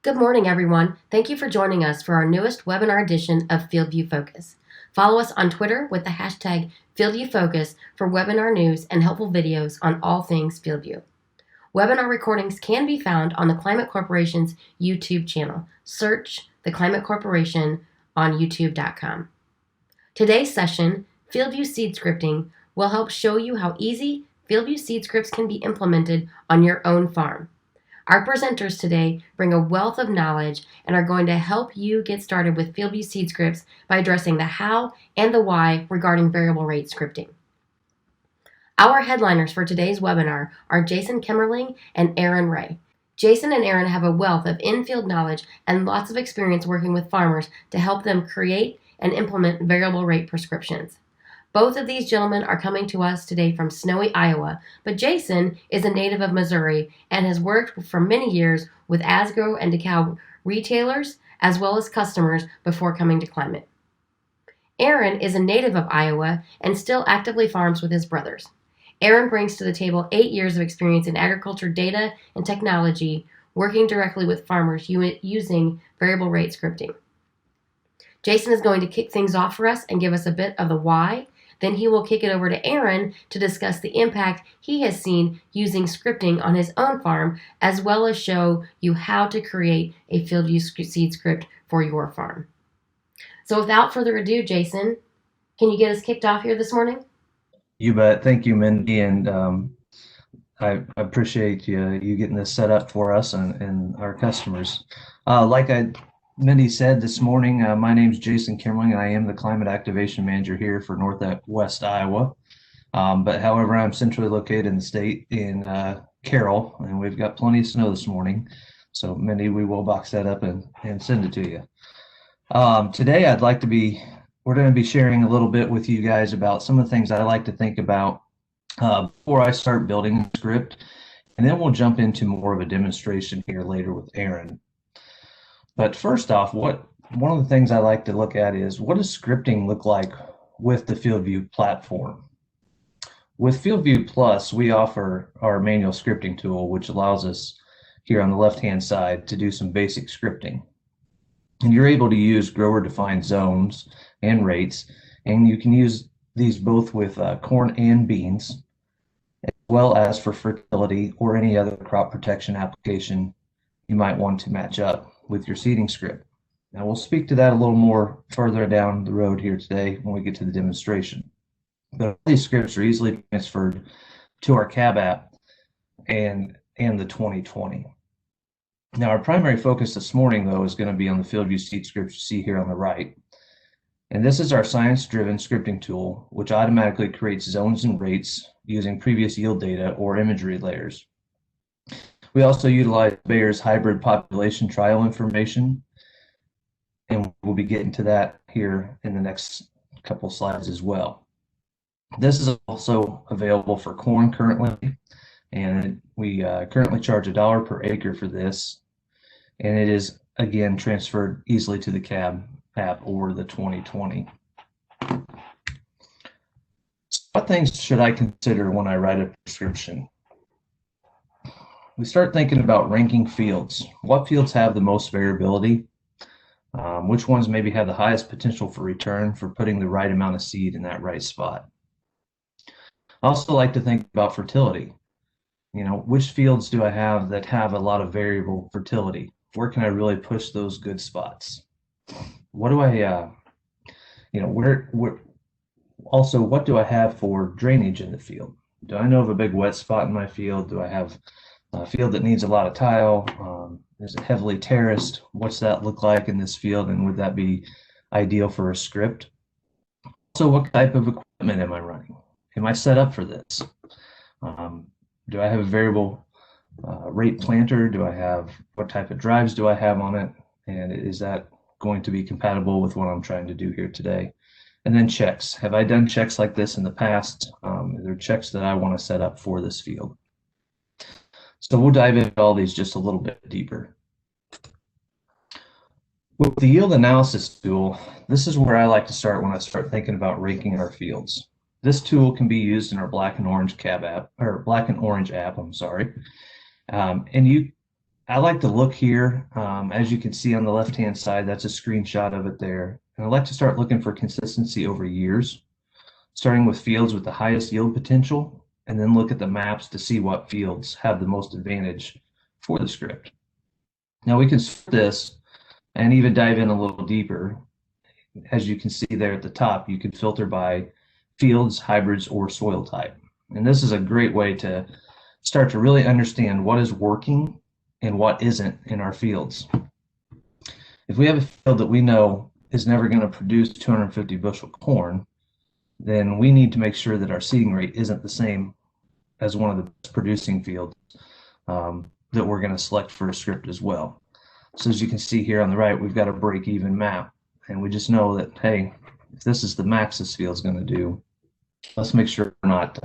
Good morning, everyone. Thank you for joining us for our newest webinar edition of FieldView Focus. Follow us on Twitter with the hashtag FieldView Focus for webinar news and helpful videos on all things FieldView. Webinar recordings can be found on the Climate Corporation's YouTube channel. Search the Climate Corporation on youtube.com. Today's session, FieldView Seed Scripting, will help show you how easy FieldView Seed Scripts can be implemented on your own farm. Our presenters today bring a wealth of knowledge and are going to help you get started with FieldView Seed Scripts by addressing the how and the why regarding variable rate scripting. Our headliners for today's webinar are Jason Kimmerling and Aaron Ray. Jason and Aaron have a wealth of in-field knowledge and lots of experience working with farmers to help them create and implement variable rate prescriptions. Both of these gentlemen are coming to us today from snowy Iowa, but Jason is a native of Missouri and has worked for many years with Asgrow and DeKalb retailers as well as customers before coming to Climate. Aaron is a native of Iowa and still actively farms with his brothers. Aaron brings to the table 8 years of experience in agriculture data and technology, working directly with farmers using variable rate scripting. Jason is going to kick things off for us and give us a bit of the why. Then he will kick it over to Aaron to discuss the impact he has seen using scripting on his own farm, as well as show you how to create a FieldView Seed Script for your farm. So without further ado, Jason, can you get us kicked off here this morning? You bet. Thank you, Mindy, and I appreciate you getting this set up for us and our customers. Like Mindy said this morning, my name is Jason Kimmerling, and I am the Climate Activation Manager here for Northwest Iowa. But however, I'm centrally located in the state in Carroll, and we've got plenty of snow this morning. So Mindy, we will box that up and send it to you. Today, we're going to be sharing a little bit with you guys about some of the things I like to think about before I start building a script, and then we'll jump into more of a demonstration here later with Aaron. But first off, one of the things I like to look at is, what does scripting look like with the FieldView platform? With FieldView Plus, we offer our manual scripting tool, which allows us here on the left-hand side to do some basic scripting. And you're able to use grower-defined zones and rates, and you can use these both with corn and beans, as well as for fertility or any other crop protection application you might want to match up with your seeding script. Now we'll speak to that a little more further down the road here today when we get to the demonstration. But all these scripts are easily transferred to our CAB app and the 2020. Now our primary focus this morning, though, is going to be on the FieldView Seed Scripts you see here on the right. And this is our science-driven scripting tool, which automatically creates zones and rates using previous yield data or imagery layers. We also utilize Bayer's hybrid population trial information, and we'll be getting to that here in the next couple slides as well. This is also available for corn currently, and we currently charge $1 per acre for this, and it is, again, transferred easily to the CAB app or the 2020. So what things should I consider when I write a prescription? We start thinking about ranking fields. What fields have the most variability? Which ones maybe have the highest potential for return for putting the right amount of seed in that right spot? I also like to think about fertility. Which fields do I have that have a lot of variable fertility? Where can I really push those good spots? What do I, also, what do I have for drainage in the field? Do I know of a big wet spot in my field? Do I have a field that needs a lot of tile? Is it heavily terraced? What's that look like in this field, and would that be ideal for a script? So what type of equipment am I running? Am I set up for this? Do I have a variable rate planter? What type of drives do I have on it? And is that going to be compatible with what I'm trying to do here today? And then checks. Have I done checks like this in the past? Are there checks that I want to set up for this field? So we'll dive into all these just a little bit deeper. With the yield analysis tool, this is where I like to start when I start thinking about ranking our fields. This tool can be used in our black and orange CAB app, or black and orange app, I'm sorry. And you I like to look here. As you can see on the left-hand side, that's a screenshot of it there. And I like to start looking for consistency over years, starting with fields with the highest yield potential, and then look at the maps to see what fields have the most advantage for the script. Now we can sort this and even dive in a little deeper. As you can see there at the top, you can filter by fields, hybrids, or soil type. And this is a great way to start to really understand what is working and what isn't in our fields. If we have a field that we know is never going to produce 250 bushel corn, then we need to make sure that our seeding rate isn't the same as one of the best producing fields that we're going to select for a script as well. So as you can see here on the right, we've got a break-even map, and we just know that, hey, if this is the max this field's going to do, let's make sure we're not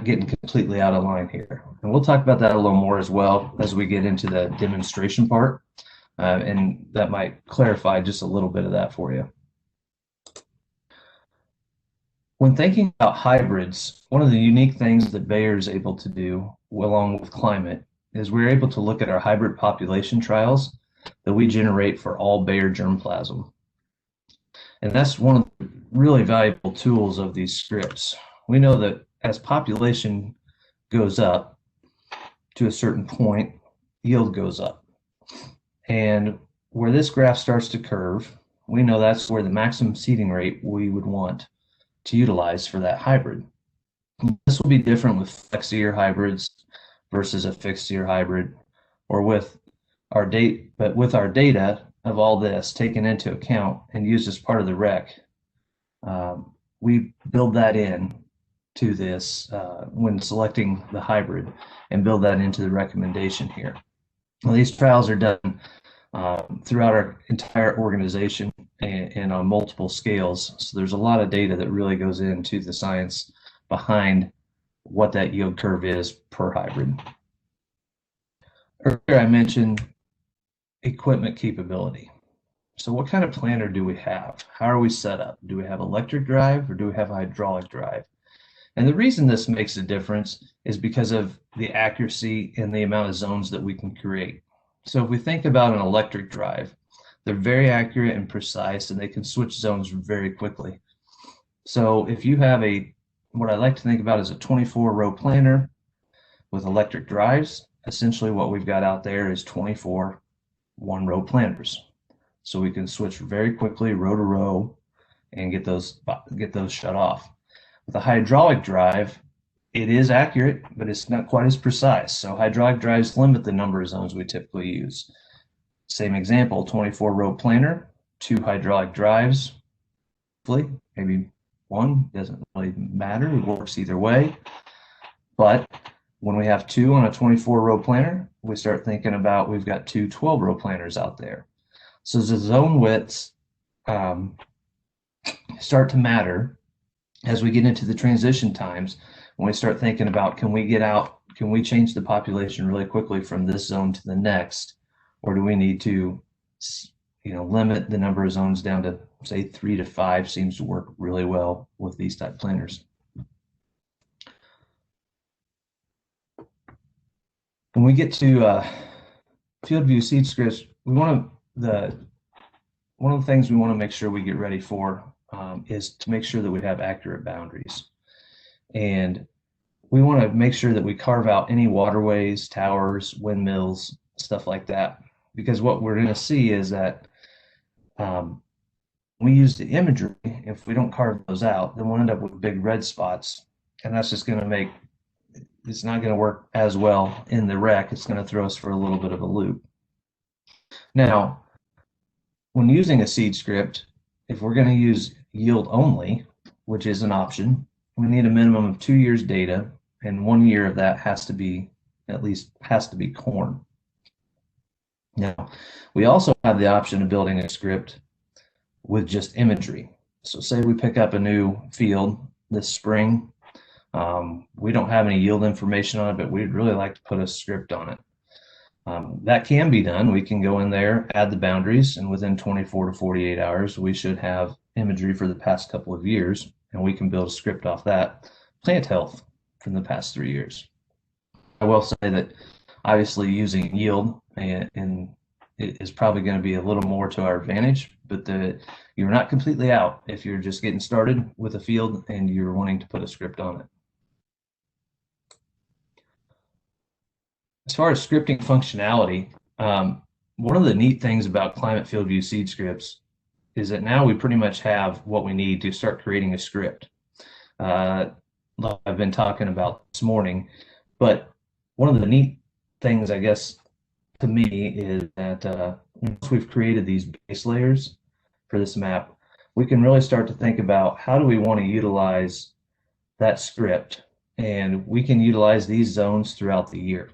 getting completely out of line here. And we'll talk about that a little more as well as we get into the demonstration part, and that might clarify just a little bit of that for you. When thinking about hybrids, one of the unique things that Bayer is able to do, along with climate, is we're able to look at our hybrid population trials that we generate for all Bayer germplasm. And that's one of the really valuable tools of these scripts. We know that as population goes up to a certain point, yield goes up. And where this graph starts to curve, we know that's where the maximum seeding rate we would want to utilize for that hybrid. This will be different with flex-year hybrids versus a fixed-year hybrid, or with our data of all this taken into account and used as part of the rec, we build that in to this when selecting the hybrid and build that into the recommendation here. Well, these trials are done throughout our entire organization and on multiple scales. So there's a lot of data that really goes into the science behind what that yield curve is per hybrid. Earlier I mentioned equipment capability. So what kind of planter do we have? How are we set up? Do we have electric drive or do we have hydraulic drive? And the reason this makes a difference is because of the accuracy and the amount of zones that we can create. So if we think about an electric drive, they're very accurate and precise, and they can switch zones very quickly. So if you have what I like to think about as a 24-row planter with electric drives, essentially what we've got out there is 24 one-row planters. So we can switch very quickly row to row and get those shut off. With a hydraulic drive, it is accurate, but it's not quite as precise. So hydraulic drives limit the number of zones we typically use. Same example, 24-row planter, 2 hydraulic drives, maybe one, doesn't really matter, it works either way. But when we have 2 on a 24-row planter, we start thinking about we've got 2 12-row planters out there. So the zone widths start to matter as we get into the transition times, when we start thinking about can we change the population really quickly from this zone to the next, or do we need to limit the number of zones down to, say, 3 to 5 seems to work really well with these type planters. When we get to FieldView Seed Scripts, one of the things we want to make sure we get ready for is to make sure that we have accurate boundaries. And we want to make sure that we carve out any waterways, towers, windmills, stuff like that. Because what we're going to see is that we use the imagery, if we don't carve those out, then we'll end up with big red spots. And that's just going to it's not going to work as well in the rec. It's going to throw us for a little bit of a loop. Now, when using a seed script, if we're going to use yield only, which is an option, we need a minimum of 2 years data, and 1 year of that has to be corn. Now, we also have the option of building a script with just imagery. So say we pick up a new field this spring. We don't have any yield information on it, but we'd really like to put a script on it. That can be done. We can go in there, add the boundaries, and within 24 to 48 hours, we should have imagery for the past couple of years, and we can build a script off that. Plant health from the past 3 years. I will say that Obviously, using yield and it is probably going to be a little more to our advantage, but you're not completely out if you're just getting started with a field and you're wanting to put a script on it. As far as scripting functionality, one of the neat things about Climate FieldView Seed Scripts is that now we pretty much have what we need to start creating a script. Like I've been talking about this morning, but one of the neat things, I guess, to me is that once we've created these base layers for this map, we can really start to think about how do we want to utilize that script, and we can utilize these zones throughout the year.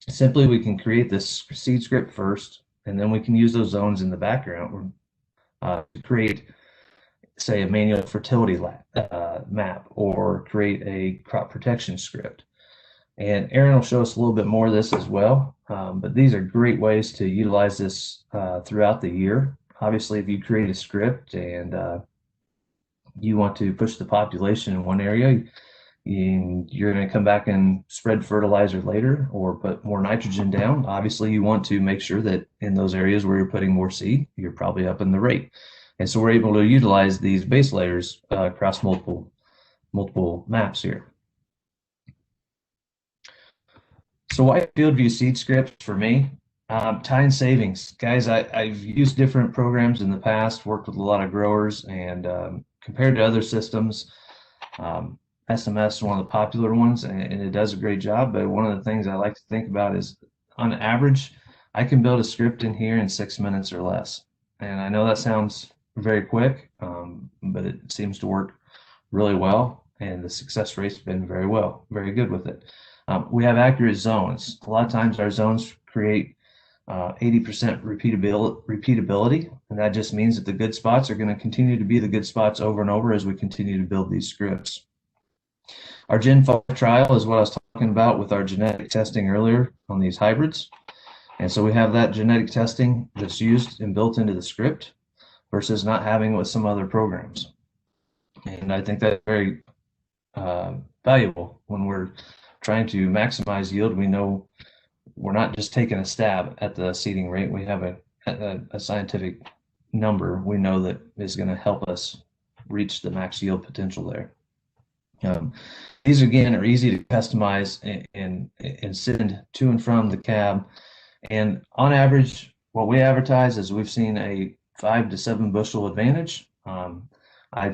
Simply, we can create this seed script first, and then we can use those zones in the background to create, say, a manual fertility map, or create a crop protection script. And Aaron will show us a little bit more of this as well, but these are great ways to utilize this throughout the year. Obviously, if you create a script and you want to push the population in one area, you're going to come back and spread fertilizer later or put more nitrogen down. Obviously, you want to make sure that in those areas where you're putting more seed, you're probably up in the rate. And so we're able to utilize these base layers across multiple maps here. So why FieldView Seed Scripts for me? Time savings. Guys, I've used different programs in the past, worked with a lot of growers, and compared to other systems, SMS is one of the popular ones, and it does a great job. But one of the things I like to think about is, on average, I can build a script in here in 6 minutes or less. And I know that sounds very quick, but it seems to work really well, and the success rate's been very good with it. We have accurate zones. A lot of times our zones create 80% repeatability, and that just means that the good spots are going to continue to be the good spots over and over as we continue to build these scripts. Our Gen 5 trial is what I was talking about with our genetic testing earlier on these hybrids. And so we have that genetic testing that's used and built into the script versus not having it with some other programs. And I think that's very valuable when we're trying to maximize yield. We know we're not just taking a stab at the seeding rate. We have a scientific number we know that is going to help us reach the max yield potential there. These again are easy to customize and send to and from the cab. And on average, what we advertise is we've seen a 5 to 7 bushel advantage. I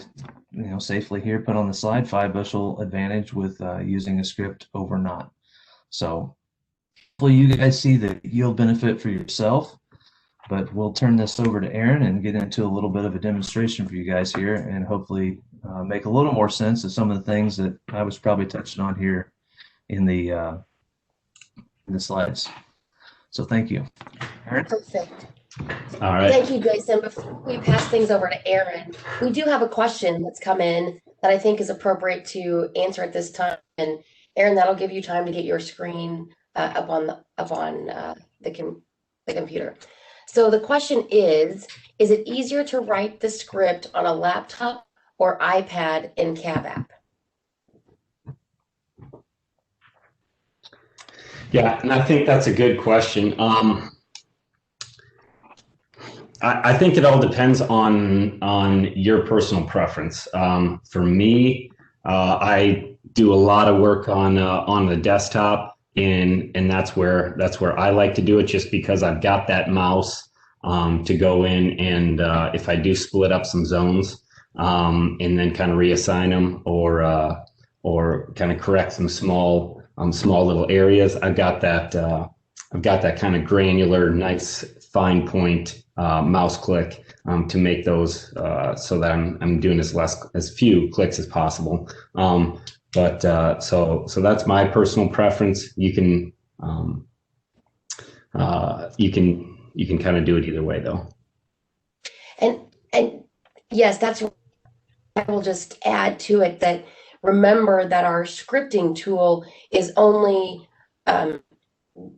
safely here put on the slide 5 bushel advantage with using a script over not. So hopefully you guys see the yield benefit for yourself, but we'll turn this over to Aaron and get into a little bit of a demonstration for you guys here, and hopefully make a little more sense of some of the things that I was probably touching on here in the slides. So thank you. Aaron? Perfect. All right. Thank you, Jason. Before we pass things over to Aaron, we do have a question that's come in that I think is appropriate to answer at this time. And Aaron, that'll give you time to get your screen up on the computer. So the question is it easier to write the script on a laptop or iPad in Cab app? Yeah, and I think that's a good question. I think it all depends on your personal preference. For me, I do a lot of work on the desktop, and that's where I like to do it, just because I've got that mouse to go in and if I do split up some zones and then kind of reassign them or kind of correct some small little areas, I've got that kind of granular, nice fine point mouse click to make those so that I'm doing as few clicks as possible. But so that's my personal preference. You can kind of do it either way, though. And yes, that's what I will just add to it, that remember that our scripting tool is only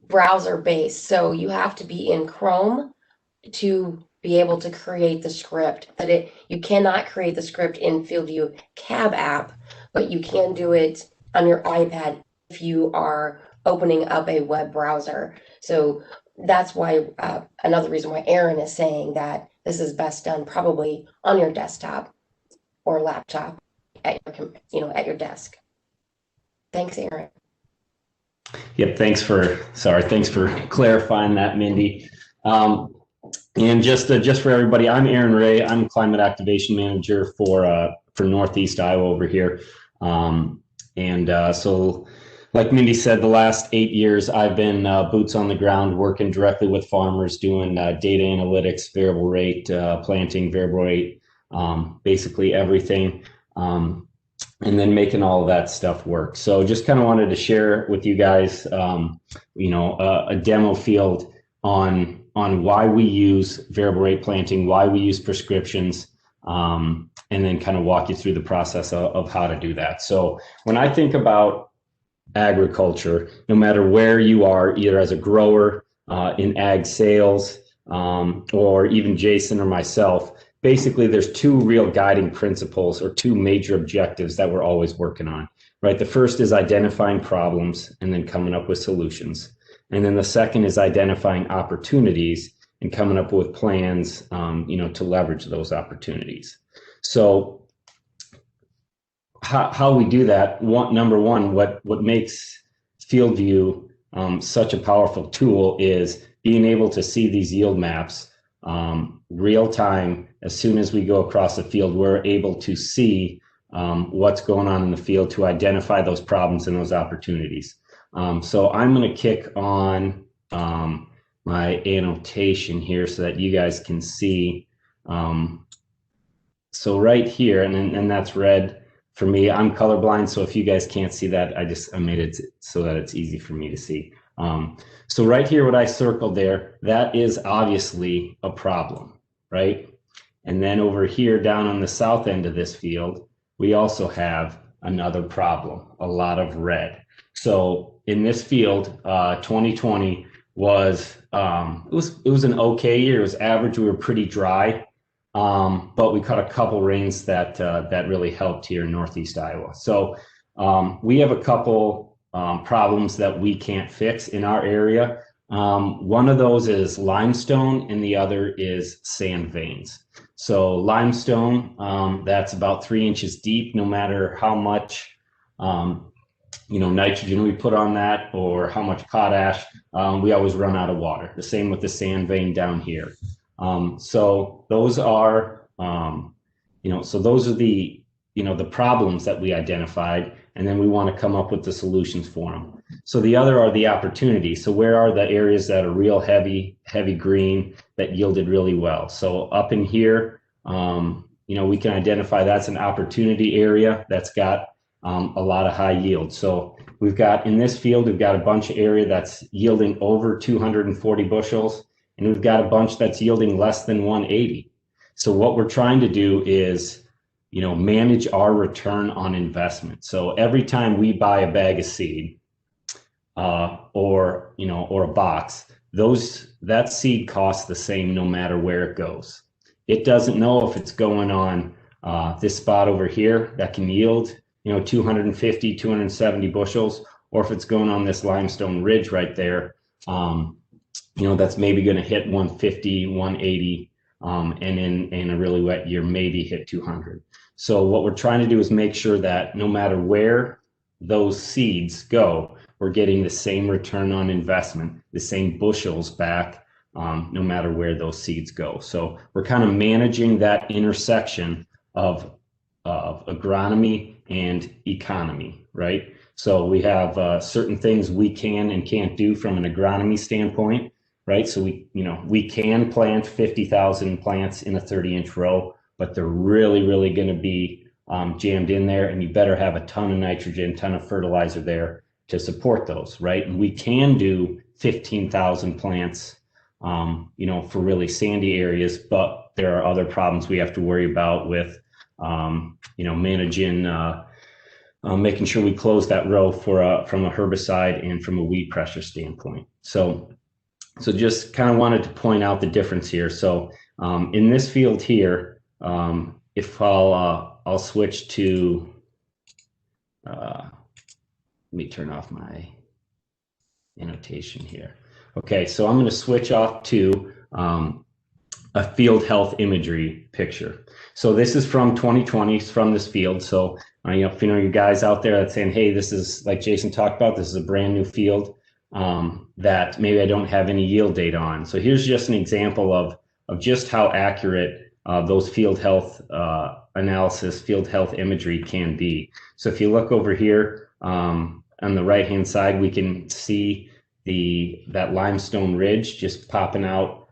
browser based. So you have to be in Chrome to be able to create the script. That you cannot create the script in FieldView Cab app, but you can do it on your iPad if you are opening up a web browser. So that's why another reason why Aaron is saying that this is best done probably on your desktop or laptop at your, at your desk. Thanks, Aaron. Yep. Thanks for clarifying that, Mindy. And just for everybody, I'm Aaron Ray. I'm Climate Activation Manager for Northeast Iowa over here. So like Mindy said, the last 8 years, I've been boots on the ground, working directly with farmers, doing data analytics, variable rate, planting, variable rate, basically everything. And then making all of that stuff work. So just kind of wanted to share with you guys, a demo field on why we use variable rate planting, why we use prescriptions, and then kind of walk you through the process of how to do that. So when I think about agriculture, no matter where you are, either as a grower, in ag sales, or even Jason or myself, basically there's two real guiding principles or two major objectives that we're always working on, right? The first is identifying problems and then coming up with solutions. And then the second is identifying opportunities and coming up with plans, to leverage those opportunities. So how we do that, number one, what makes FieldView such a powerful tool is being able to see these yield maps real time. As soon as we go across the field, we're able to see what's going on in the field to identify those problems and those opportunities. So I'm going to kick on my annotation here so that you guys can see. So right here, and that's red for me. I'm colorblind, so if you guys can't see that, I made it so that it's easy for me to see. So right here, what I circled there, that is obviously a problem, right? And then over here, down on the south end of this field, we also have another problem, a lot of red. So in this field, 2020 was, it was an okay year. It was average. We were pretty dry, but we caught a couple rains that really helped here in Northeast Iowa. So we have a couple problems that we can't fix in our area. One of those is limestone and the other is sand veins. So limestone, that's about 3 inches deep. No matter how much nitrogen we put on that or how much potash, we always run out of water. The same with the sand vein down here. So those are those are the problems that we identified, and then we want to come up with the solutions for them. So the other are the opportunities. So where are the areas that are real heavy green that yielded really well? So up in here, we can identify that's an opportunity area that's got a lot of high yield. So we've got in this field, we've got a bunch of area that's yielding over 240 bushels, and we've got a bunch that's yielding less than 180. So what we're trying to do is, manage our return on investment. So every time we buy a bag of seed, or a box, that seed costs the same no matter where it goes. It doesn't know if it's going on this spot over here that can yield 250, 270 bushels, or if it's going on this limestone ridge right there, that's maybe going to hit 150, 180, and in a really wet year, maybe hit 200. So what we're trying to do is make sure that no matter where those seeds go, we're getting the same return on investment, the same bushels back, no matter where those seeds go. So we're kind of managing that intersection of agronomy and economy, right? So we have certain things we can and can't do from an agronomy standpoint, right? So we can plant 50,000 plants in a 30-inch row, but they're really, really going to be jammed in there, and you better have a ton of nitrogen, ton of fertilizer there to support those, right? And we can do 15,000 plants, for really sandy areas, but there are other problems we have to worry about with, managing, making sure we close that row from a herbicide and from a weed pressure standpoint. So just kind of wanted to point out the difference here. So in this field here, if I'll switch to, let me turn off my annotation here. Okay, so I'm going to switch off to a field health imagery picture. So this is from 2020, it's from this field. So if you guys out there that's saying, hey, this is like Jason talked about, this is a brand new field that maybe I don't have any yield data on. So here's just an example of just how accurate those field health analysis, field health imagery can be. So if you look over here on the right-hand side, we can see that limestone ridge just popping out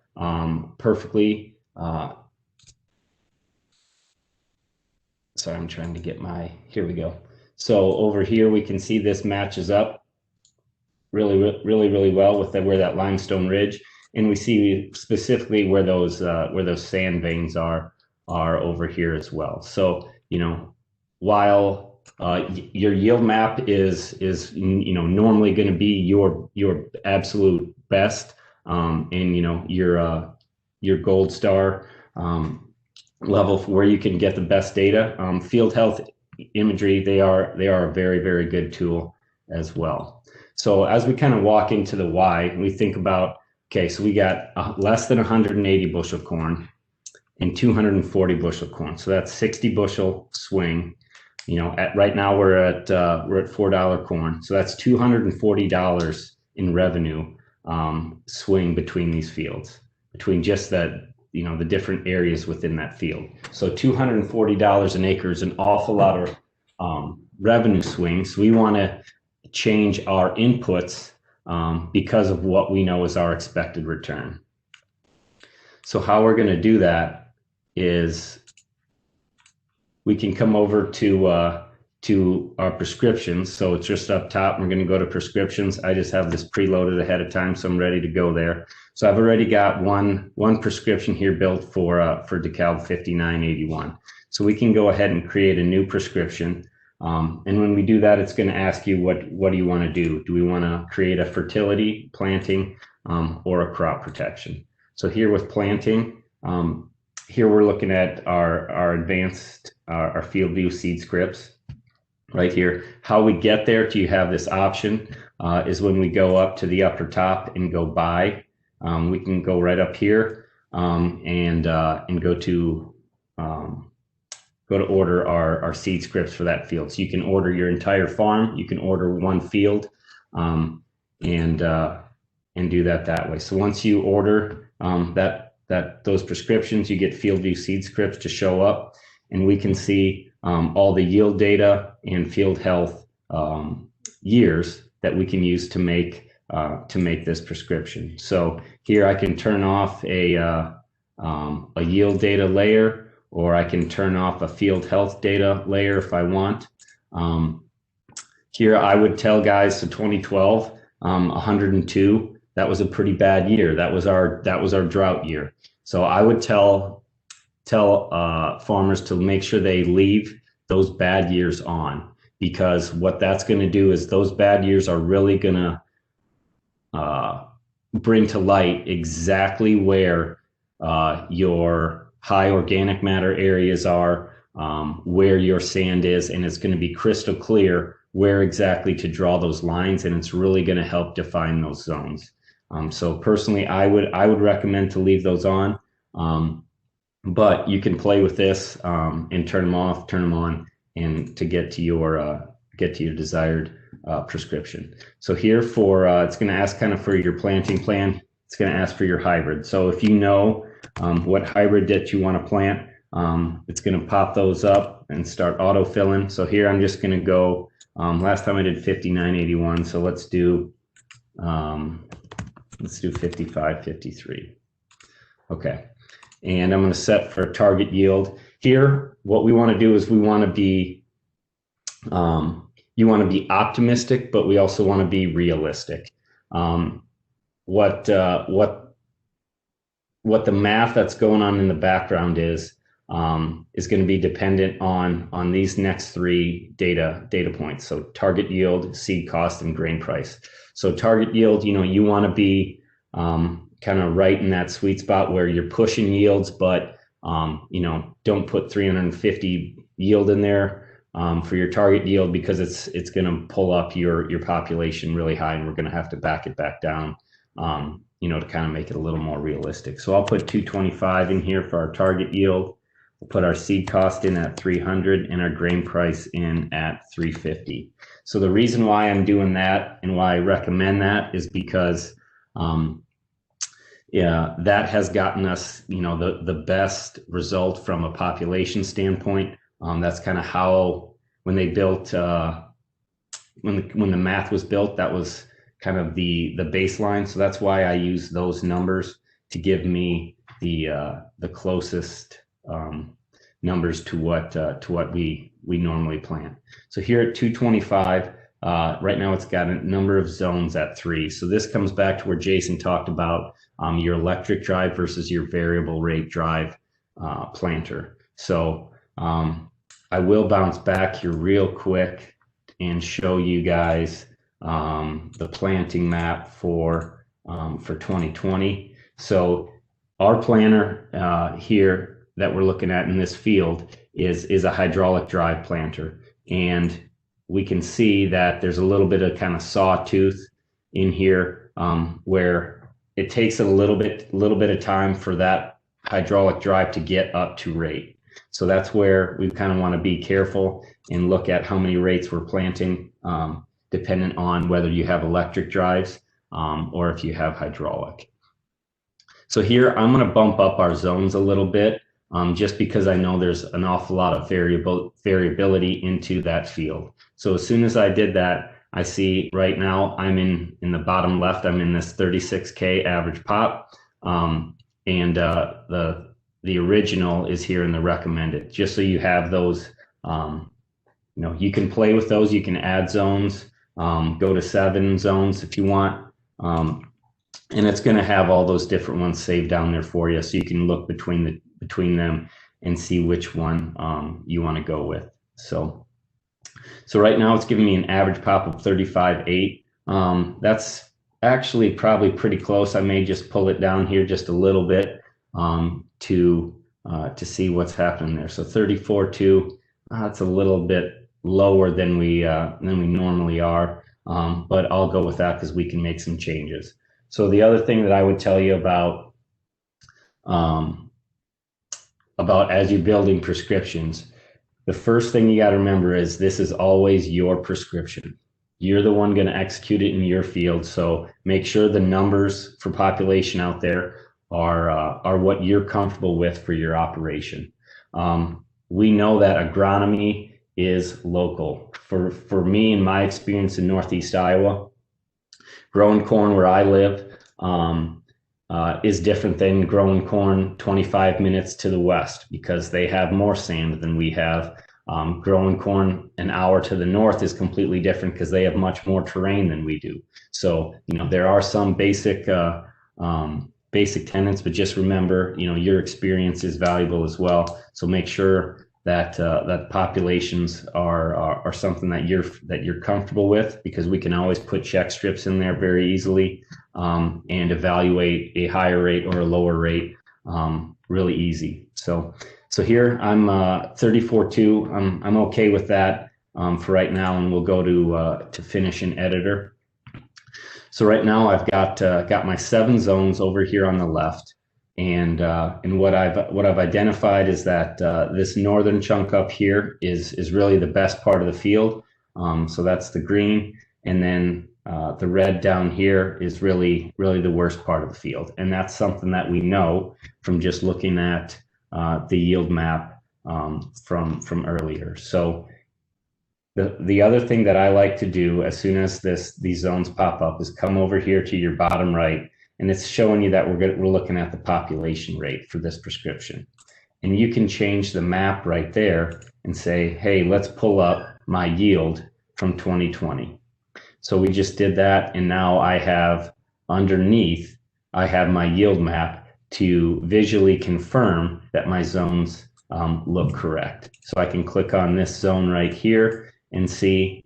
perfectly. Sorry, I'm trying to get here we go. So over here, we can see this matches up really well with where that limestone ridge, and we see specifically where those sand veins are over here as well. So, while your yield map is normally going to be your absolute best, and your gold star level for where you can get the best data, field health imagery, they are a very good tool as well. So as we kind of walk into the why, we think about, okay, so we got less than 180 bushel corn and 240 bushel corn. So that's 60 bushel swing. Right now we're at $4 corn. So that's $240 in revenue swing between these fields, between just that, the different areas within that field. So $240 an acre is an awful lot of revenue swings. We want to change our inputs because of what we know is our expected return. So how we're going to do that is we can come over to our prescriptions. So it's just up top. We're going to go to prescriptions. I just have this preloaded ahead of time, so I'm ready to go there. So I've already got one prescription here built for DeKalb 5981. So we can go ahead and create a new prescription. And when we do that, it's going to ask you what do you want to do? Do we want to create a fertility, planting, or a crop protection? So here with planting, here we're looking at our advanced, our FieldView Seed Scripts. Right here, how we get there to have this option is when we go up to the upper top and go buy. We can go right up here and go to order our seed scripts for that field. So you can order your entire farm, you can order one field, and do that way. So once you order those prescriptions, you get FieldView Seed Scripts to show up, and we can see all the yield data and field health years that we can use to make this prescription. So here I can turn off a yield data layer, or I can turn off a field health data layer if I want. Here I would tell guys, so 2012, 102, that was a pretty bad year. That was our drought year. So I would tell farmers to make sure they leave those bad years on, because what that's going to do is those bad years are really going to bring to light exactly where your high organic matter areas are, where your sand is, and it's going to be crystal clear where exactly to draw those lines, and it's really going to help define those zones. So personally, I would recommend to leave those on. But you can play with this and turn them off, turn them on, and to get to your desired prescription. So here it's going to ask kind of for your planting plan. It's going to ask for your hybrid. So if you know what hybrid that you want to plant, it's going to pop those up and start auto-filling. So here I'm just going to go. Last time I did 5981, so let's do 5553. Okay. And I'm going to set for target yield. Here, what we want to do is we want to be, you want to be optimistic, but we also want to be realistic. What the math that's going on in the background is going to be dependent on these next three data points. So target yield, seed cost, and grain price. So target yield, you want to be kind of right in that sweet spot where you're pushing yields, but don't put 350 yield in there. for your target yield, because it's going to pull up your population really high, and we're going to have to back it back down, to kind of make it a little more realistic. So I'll put 225 in here for our target yield. We'll put our seed cost in at 300 and our grain price in at 350. So the reason why I'm doing that and why I recommend that is because that has gotten us, the best result from a population standpoint. That's kind of how, when they built, when the math was built, that was kind of the baseline. So that's why I use those numbers to give me the closest numbers to what we normally plan. So here at 225, right now it's got a number of zones at 3. So this comes back to where Jason talked about your electric drive versus your variable rate drive planter. So I will bounce back here real quick and show you guys the planting map for 2020. So our planter here that we're looking at in this field is a hydraulic drive planter, and we can see that there's a little bit of kind of sawtooth in here where it takes a little bit of time for that hydraulic drive to get up to rate. So that's where we kind of want to be careful and look at how many rates we're planting, dependent on whether you have electric drives or if you have hydraulic. So here I'm going to bump up our zones a little bit, just because I know there's an awful lot of variability into that field. So as soon as I did that, I see right now I'm in the bottom left, I'm in this 36K average pop, and the original is here in the recommended, just so you have those. You can play with those, you can add zones, go to 7 zones if you want, and it's going to have all those different ones saved down there for you, so you can look between them and see which one you want to go with. So right now it's giving me an average pop of 35.8. That's actually probably pretty close. I may just pull it down here just a little bit to see what's happening there. So 34.2, that's a little bit lower than we normally are, but I'll go with that because we can make some changes. So the other thing that I would tell you about as you're building prescriptions, the first thing you got to remember is this is always your prescription. You're the one going to execute it in your field. So make sure the numbers for population out there are what you're comfortable with for your operation. We know that agronomy is local. For me, in my experience in Northeast Iowa, growing corn where I live is different than growing corn 25 minutes to the west, because they have more sand than we have. Growing corn an hour to the north is completely different because they have much more terrain than we do. So, there are some basic tenets, but just remember, your experience is valuable as well. So make sure that that populations are something that you're comfortable with, because we can always put check strips in there very easily and evaluate a higher rate or a lower rate really easy. So here I'm 34.2. I'm okay with that for right now, and we'll go to finish in editor. So right now I've got my 7 zones over here on the left, and what I've identified is that this northern chunk up here is really the best part of the field. So that's the green, and then the red down here is really the worst part of the field, and that's something that we know from just looking at the yield map from earlier. So the other thing that I like to do as soon as these zones pop up is come over here to your bottom right, and it's showing you that we're looking at the population rate for this prescription. And you can change the map right there and say, hey, let's pull up my yield from 2020. So we just did that, and now I have underneath, I have my yield map to visually confirm that my zones look correct. So I can click on this zone right here and see,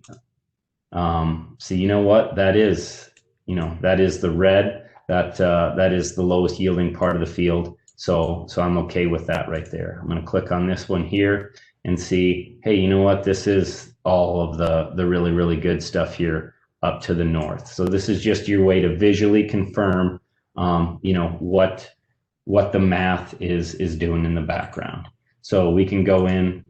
you know what, that is the red, that is the lowest yielding part of the field. So I'm okay with that right there. I'm going to click on this one here, and see, hey, you know what? This is all of the really, really good stuff here up to the north. So this is just your way to visually confirm, you know, what the math is doing in the background. So we can go in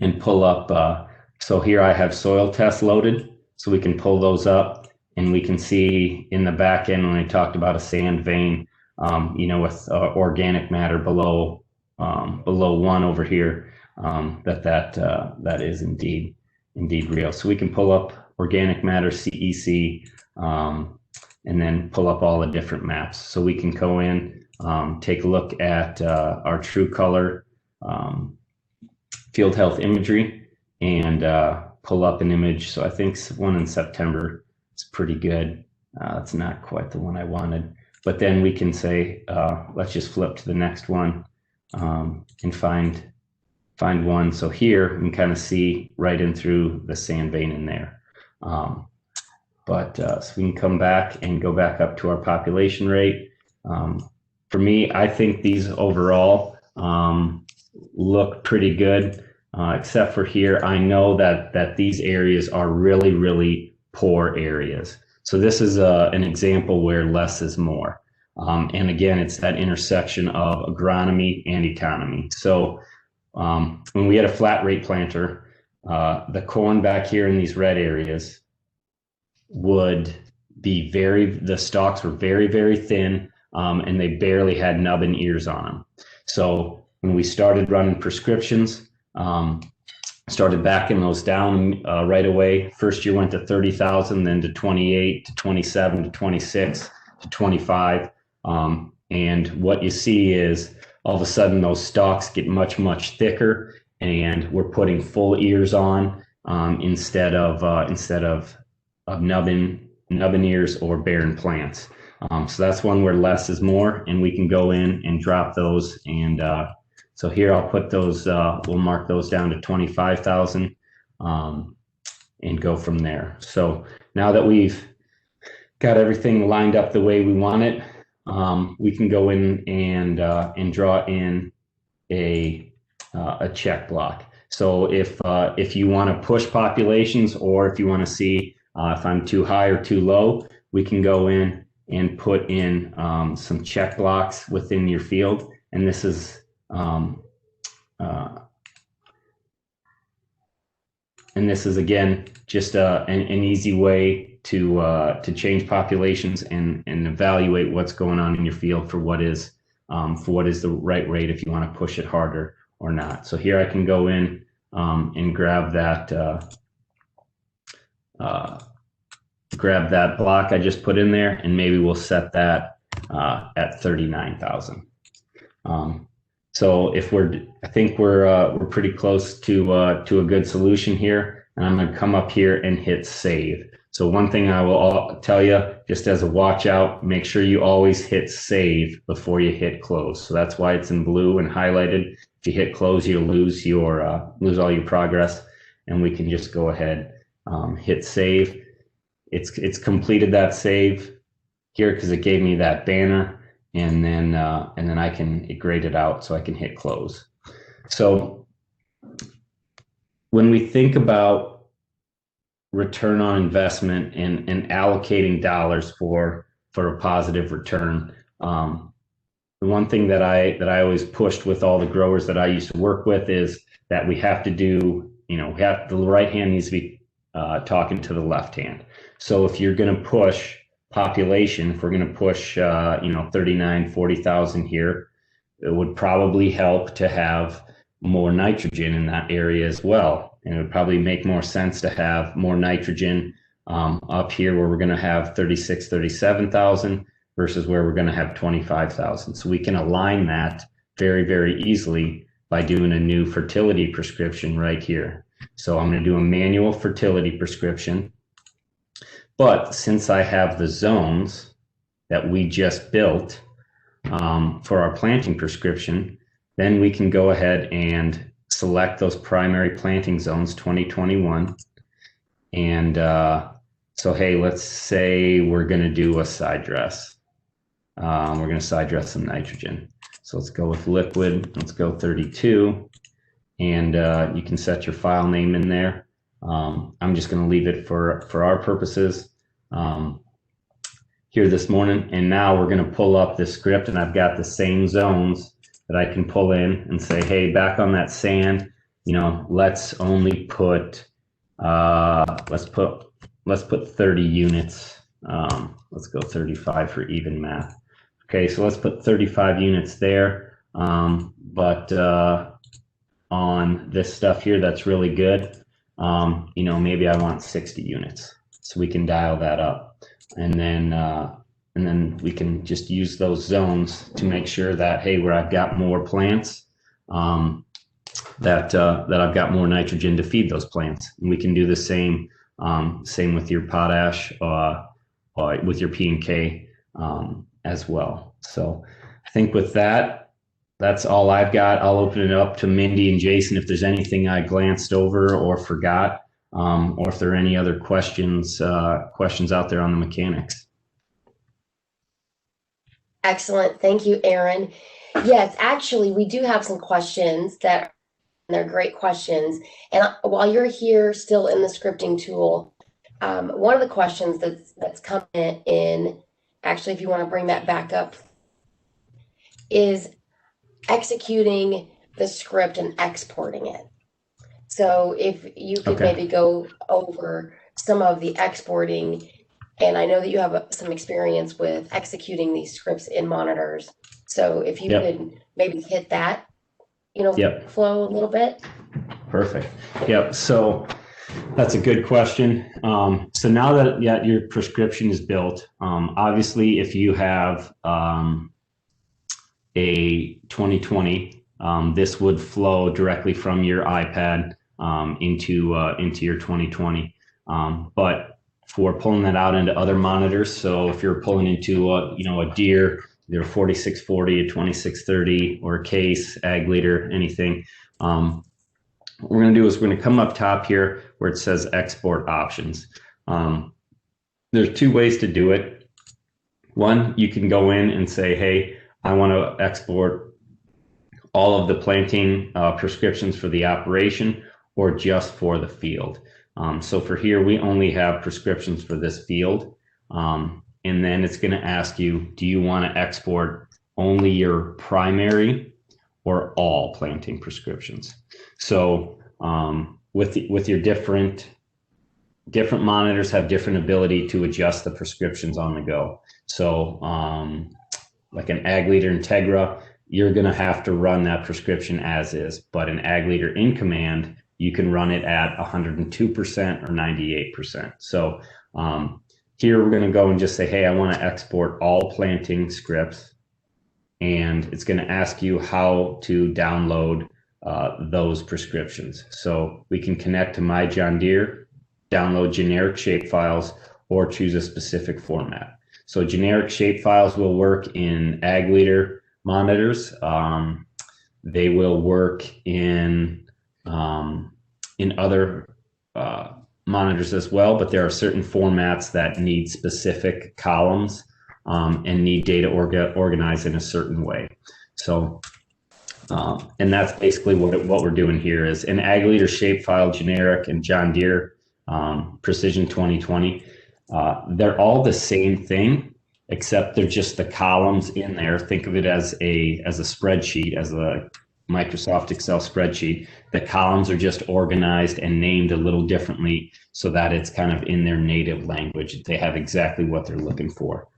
and pull up. So here I have soil tests loaded, so we can pull those up, and we can see in the back end when I talked about a sand vein, you know, with organic matter below 1 over here, that is indeed real. So we can pull up organic matter CEC, and then pull up all the different maps. So we can go in, take a look at our true color field health imagery, and pull up an image. So I think one in September is pretty good. It's not quite the one I wanted, but then we can say, let's just flip to the next one, and find one. So here we can kind of see right in through the sand vein in there. So we can come back and go back up to our population rate. For me, I think these overall look pretty good, except for here. I know that these areas are really, really poor areas. So this is an example where less is more. And again, it's that intersection of agronomy and economy. So when we had a flat rate planter, the corn back here in these red areas would be the stalks were very, very thin, and they barely had nub and ears on them. So when we started running prescriptions, started backing those down right away. First year went to 30,000, then to 28, to 27, to 26, to 25. And what you see is all of a sudden those stalks get much, much thicker, and we're putting full ears on instead of nubbin ears or barren plants. So that's one where less is more, and we can go in and drop those. And so here I'll put those, we'll mark those down to 25,000 and go from there. So now that we've got everything lined up the way we want it, we can go in and draw in a check block. So if you want to push populations, or if you want to see if I'm too high or too low, we can go in and put in some check blocks within your field. And this is again just an easy way to change populations and evaluate what's going on in your field for what is the right rate, if you want to push it harder or not. So here I can go in and grab that block I just put in there, and maybe we'll set that at 39,000. So I think we're pretty close to a good solution here, and I'm going to come up here and hit save. So one thing I will tell you, just as a watch out, make sure you always hit save before you hit close. So that's why it's in blue and highlighted. If you hit close, you'll lose all your progress, and we can just go ahead, hit save. It's completed that save here because it gave me that banner, and then I can grade it out, so I can hit close. So when we think about return on investment and allocating dollars for a positive return, the one thing that I always pushed with all the growers that I used to work with is that we have to do, the right hand needs to be talking to the left hand. So if you're going to push population, if we're going to push 39, 40,000 here, it would probably help to have more nitrogen in that area as well. And it would probably make more sense to have more nitrogen up here where we're going to have 36, 37,000 versus where we're going to have 25,000. So we can align that very, very easily by doing a new fertility prescription right here. So I'm going to do a manual fertility prescription. But since I have the zones that we just built for our planting prescription, then we can go ahead and select those primary planting zones 2021. And so, hey, let's say we're going to do a side dress. We're going to side dress some nitrogen. So let's go with liquid. Let's go 32. and you can set your file name in there. I'm just going to leave it for our purposes here this morning. And now we're going to pull up this script, and I've got the same zones that I can pull in and say, hey, back on that sand, let's only put let's put 30 units. Let's go 35 for even math. Okay, so let's put 35 units there. But on this stuff here, that's really good. Maybe I want 60 units, so we can dial that up, and then we can just use those zones to make sure that, hey, where I've got more plants, that I've got more nitrogen to feed those plants. And we can do the same with your potash, with your P and K as well. So I think with that, that's all I've got. I'll open it up to Mindy and Jason if there's anything I glanced over or forgot, or if there are any other questions out there on the mechanics. Excellent. Thank you, Aaron. Yes, actually, we do have some questions that they're great questions. And while you're here still in the scripting tool, one of the questions that's coming in, actually, if you want to bring that back up, is executing the script and exporting it. So if you could maybe go over some of the exporting, and I know that you have some experience with executing these scripts in monitors. So if you could maybe hit that, flow a little bit. Perfect. Yep. So that's a good question. So now that your prescription is built, obviously if you have a 2020, this would flow directly from your iPad into your 2020. But for pulling that out into other monitors, so if you're pulling into a Deere, either a 4640, a 2630, or a Case, Ag Leader, anything, what we're going to do is we're going to come up top here where it says export options. There's two ways to do it. One, you can go in and say, hey, I want to export all of the planting prescriptions for the operation or just for the field. So for here, we only have prescriptions for this field. And then it's going to ask you, do you want to export only your primary or all planting prescriptions? So with your different monitors have different ability to adjust the prescriptions on the go. So like an Ag Leader Integra, you're going to have to run that prescription as is. But an Ag Leader in Command, you can run it at 102% or 98%. So here we're going to go and just say, hey, I want to export all planting scripts. And it's going to ask you how to download those prescriptions. So we can connect to My John Deere, download generic shapefiles, or choose a specific format. So generic shapefiles will work in Ag Leader monitors. They will work in other monitors as well, but there are certain formats that need specific columns and need data organized in a certain way. So, and that's basically what we're doing here is an Ag Leader shapefile generic and John Deere Precision 2020. They're all the same thing, except they're just the columns in there. Think of it as a spreadsheet, as a Microsoft Excel spreadsheet. The columns are just organized and named a little differently so that it's kind of in their native language. They have exactly what they're looking for.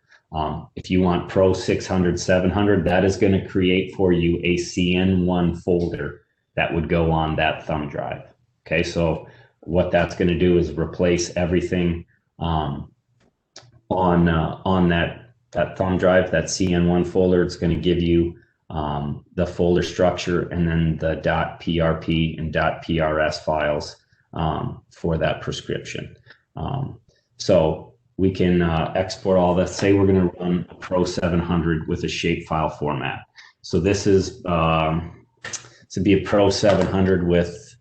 If you want Pro 600, 700, that is going to create for you a CN1 folder that would go on that thumb drive. Okay, so what that's going to do is replace everything on that thumb drive, that CN1 folder. It's going to give you the folder structure and then the .prp and .prs files for that prescription. So we can export all that. Say we're going to run a Pro 700 with a shapefile format. So this is to be a Pro 700 with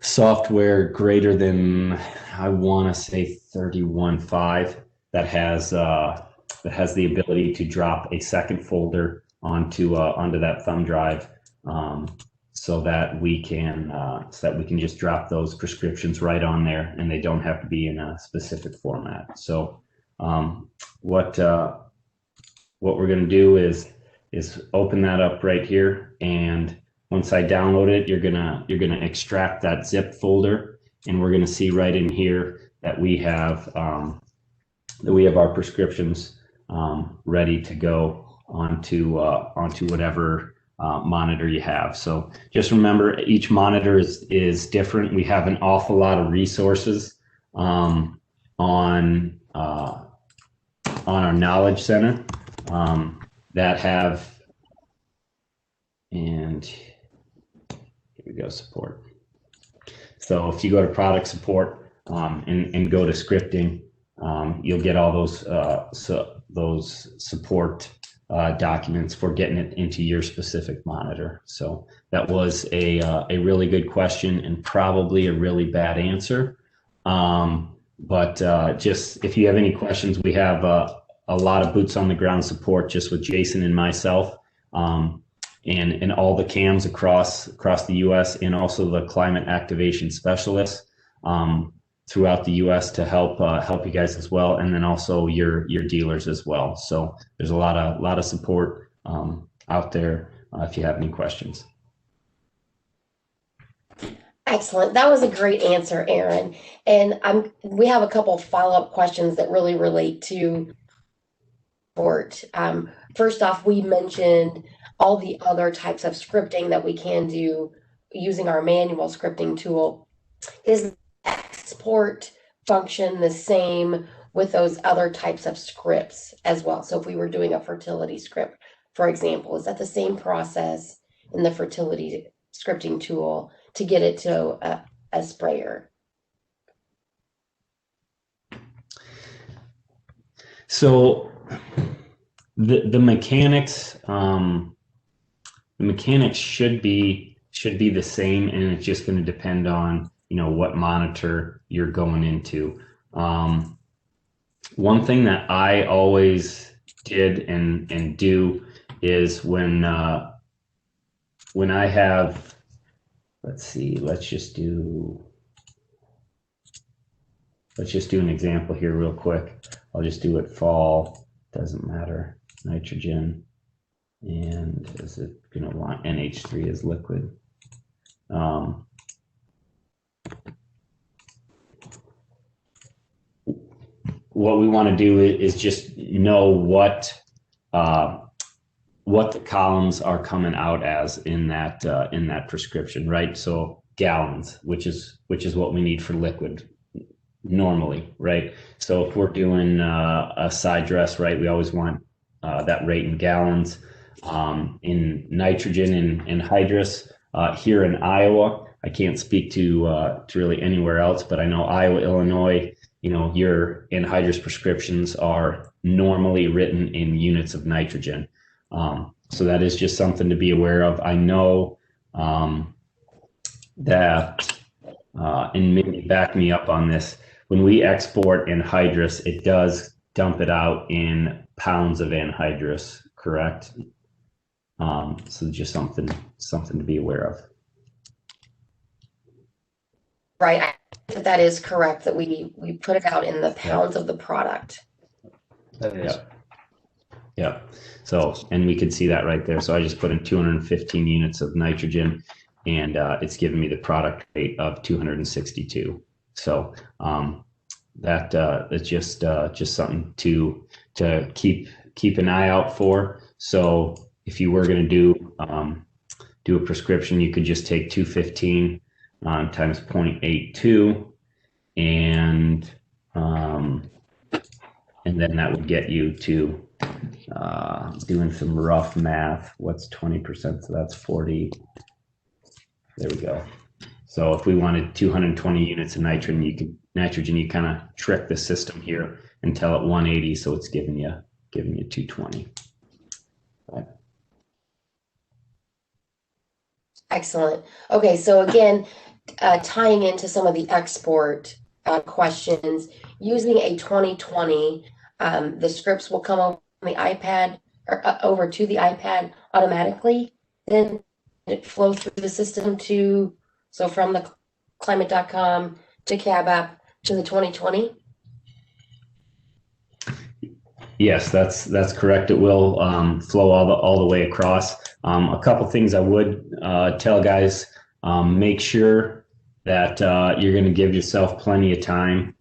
software greater than, I want to say 31.5 that has the ability to drop a second folder onto that thumb drive so that we can just drop those prescriptions right on there, and they don't have to be in a specific format. So what we're going to do is open that up right here, and once I download it, you're gonna extract that zip folder, and we're going to see right in here that we have our prescriptions ready to go onto whatever monitor you have. So just remember, each monitor is different. We have an awful lot of resources on our Knowledge Center that have, and here we go, support. So if you go to product support and go to scripting, you'll get all those support documents for getting it into your specific monitor. So that was a really good question and probably a really bad answer. But just if you have any questions, we have a lot of boots on the ground support just with Jason and myself, and all the CAMs across the U.S. and also the climate activation specialists throughout the U.S. to help you guys as well, and then also your dealers as well. So there's a lot of support out there if you have any questions. Excellent. That was a great answer, Aaron. And we have a couple of follow-up questions that really relate to support. First off, we mentioned all the other types of scripting that we can do using our manual scripting tool. Is the export function the same with those other types of scripts as well? So if we were doing a fertility script, for example, is that the same process in the fertility scripting tool to get it to a sprayer? So the mechanics should be the same, and it's just going to depend on what monitor you're going into. One thing that I always did and do is when I have, let's just do an example here real quick. I'll just do it fall, doesn't matter, nitrogen, and is it going to want NH3 as liquid? What we want to do is just know what the columns are coming out as in that prescription, right? So gallons, which is what we need for liquid normally, right? So if we're doing a side dress, right, we always want that rate in gallons. In nitrogen and hydrous here in Iowa, I can't speak to really anywhere else, but I know Iowa, Illinois, your anhydrous prescriptions are normally written in units of nitrogen. So that is just something to be aware of. I know that, and maybe back me up on this, when we export anhydrous, it does dump it out in pounds of anhydrous, correct? So just something to be aware of. Right. That is correct, that we put it out in the pounds of the product. That is. Yeah. So, and we could see that right there. So I just put in 215 units of nitrogen, and it's giving me the product rate of 262. So that is just something to keep an eye out for. So if you were going to do a prescription, you could just take 215 times 0.82, and then that would get you to, doing some rough math, what's 20%? So that's 40. There we go. So if we wanted 220 units of nitrogen, you kind of trick the system here and tell it 180, so it's giving you 220. Right. Excellent. Okay, so again, tying into some of the export questions, using a 2020, the scripts will come over the iPad or over to the iPad automatically. Then it flow through the system to, so from the climate.com to cab app to the 2020? Yes, that's correct. It will flow all the way across. A couple things I would tell guys: make sure that you're going to give yourself plenty of time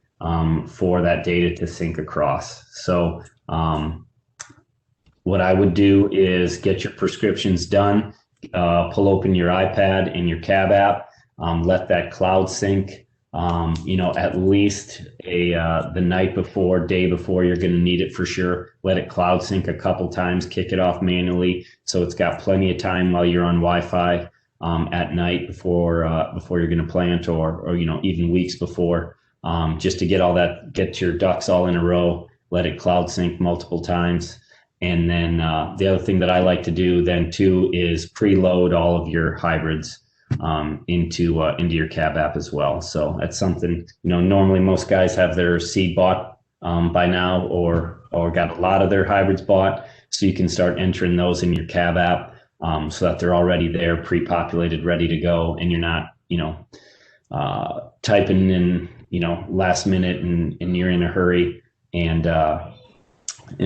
for that data to sync across. So what I would do is get your prescriptions done, pull open your iPad and your cab app, let that cloud sync. At least the night before, day before, you're going to need it for sure. Let it cloud sync a couple times, kick it off manually, so it's got plenty of time while you're on Wi-Fi at night before you're going to plant, or even weeks before, just to get your ducks all in a row. Let it cloud sync multiple times, and then the other thing that I like to do then too is preload all of your hybrids into your cab app as well. So that's something, normally most guys have their seed bought by now, or got a lot of their hybrids bought. So you can start entering those in your cab app so that they're already there, pre-populated, ready to go, and you're not, typing in, last minute and you're in a hurry and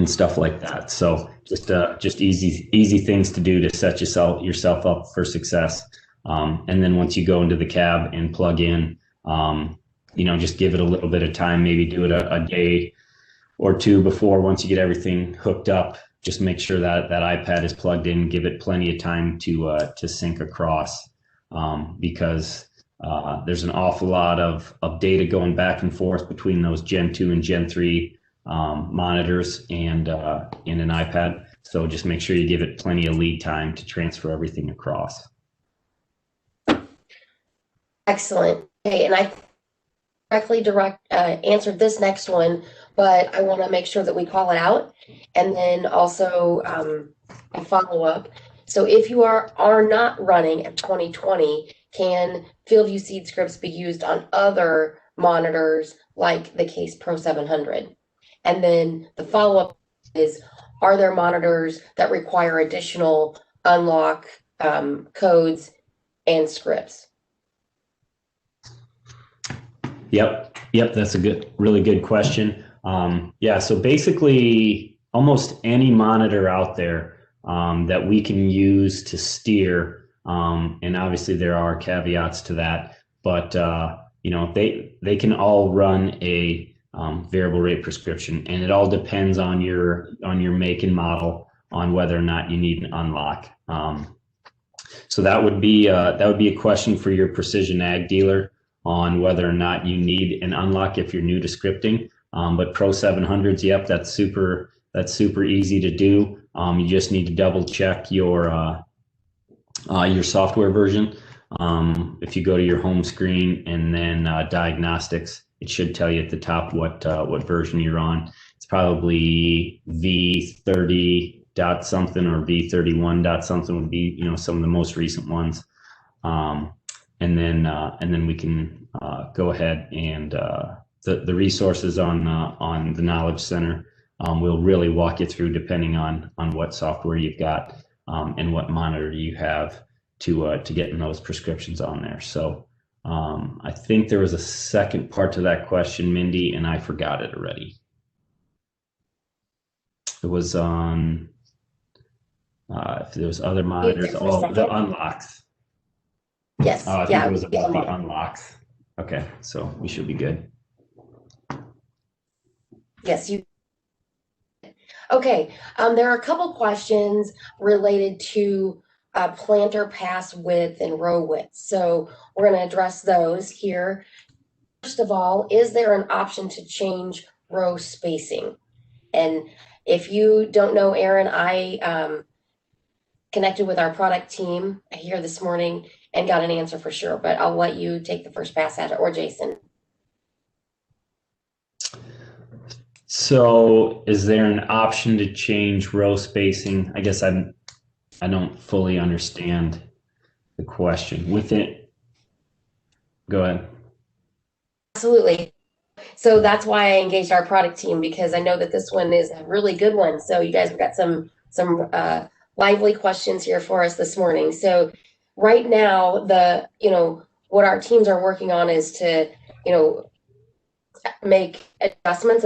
stuff like that. So just easy things to do to set yourself up for success. And then once you go into the cab and plug in, just give it a little bit of time, maybe do it a day or two before. Once you get everything hooked up, just make sure that iPad is plugged in, give it plenty of time to sync across, because there's an awful lot of data going back and forth between those Gen 2 and Gen 3 monitors and in an iPad. So just make sure you give it plenty of lead time to transfer everything across. Excellent. Okay, and I directly answered this next one, but I want to make sure that we call it out, and then also a follow-up. So if you are not running at 2020, can FieldView Seed Scripts be used on other monitors like the Case Pro 700? And then the follow-up is, are there monitors that require additional unlock codes and scripts? Yep, that's a really good question. So basically, almost any monitor out there that we can use to steer, and obviously there are caveats to that, but they can all run a variable rate prescription, and it all depends on your make and model on whether or not you need an unlock. So that would be a question for your precision ag dealer on whether or not you need an unlock if you're new to scripting. But Pro 700s, yep, that's super easy to do. You just need to double check your software version. If you go to your home screen and then diagnostics, it should tell you at the top what version you're on. It's probably V30 dot something or V31 dot something would be some of the most recent ones. And then we can go ahead and the resources on the Knowledge Center will really walk you through, depending on what software you've got and what monitor you have to getting those prescriptions on there. So I think there was a second part to that question, Mindy, and I forgot it already. It was on if there was other monitors. Oh, the unlocks. Yes. I think it was about the unlocks. Okay, so we should be good. Yes, you. Okay, there are a couple questions related to planter pass width and row width. So we're going to address those here. First of all, is there an option to change row spacing? And if you don't know, Aaron, I connected with our product team here this morning and got an answer for sure, but I'll let you take the first pass at it, or Jason. So is there an option to change row spacing? I guess I don't fully understand the question. With it, go ahead. Absolutely. So that's why I engaged our product team, because I know that this one is a really good one. So you guys have got some lively questions here for us this morning. So right now, what our teams are working on is to, make adjustments.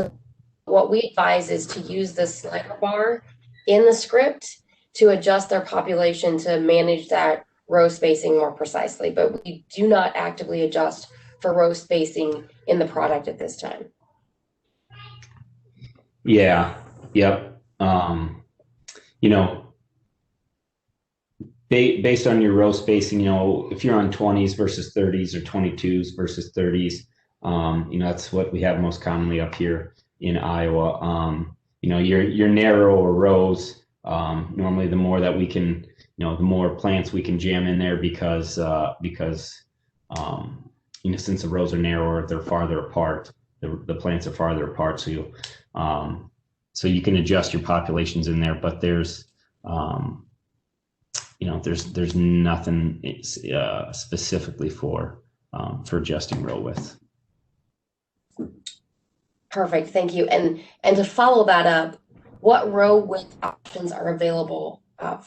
What we advise is to use the slider bar in the script to adjust their population to manage that row spacing more precisely. But we do not actively adjust for row spacing in the product at this time. Yeah. Yep. Based on your row spacing, if you're on 20s versus 30s or 22s versus 30s, that's what we have most commonly up here in Iowa. Your narrower rows, normally the more that we can, the more plants we can jam in there because since the rows are narrower, they're farther apart. The plants are farther apart, so you can adjust your populations in there, but there's nothing specifically for adjusting row width. Perfect, thank you. And to follow that up, what row width options are available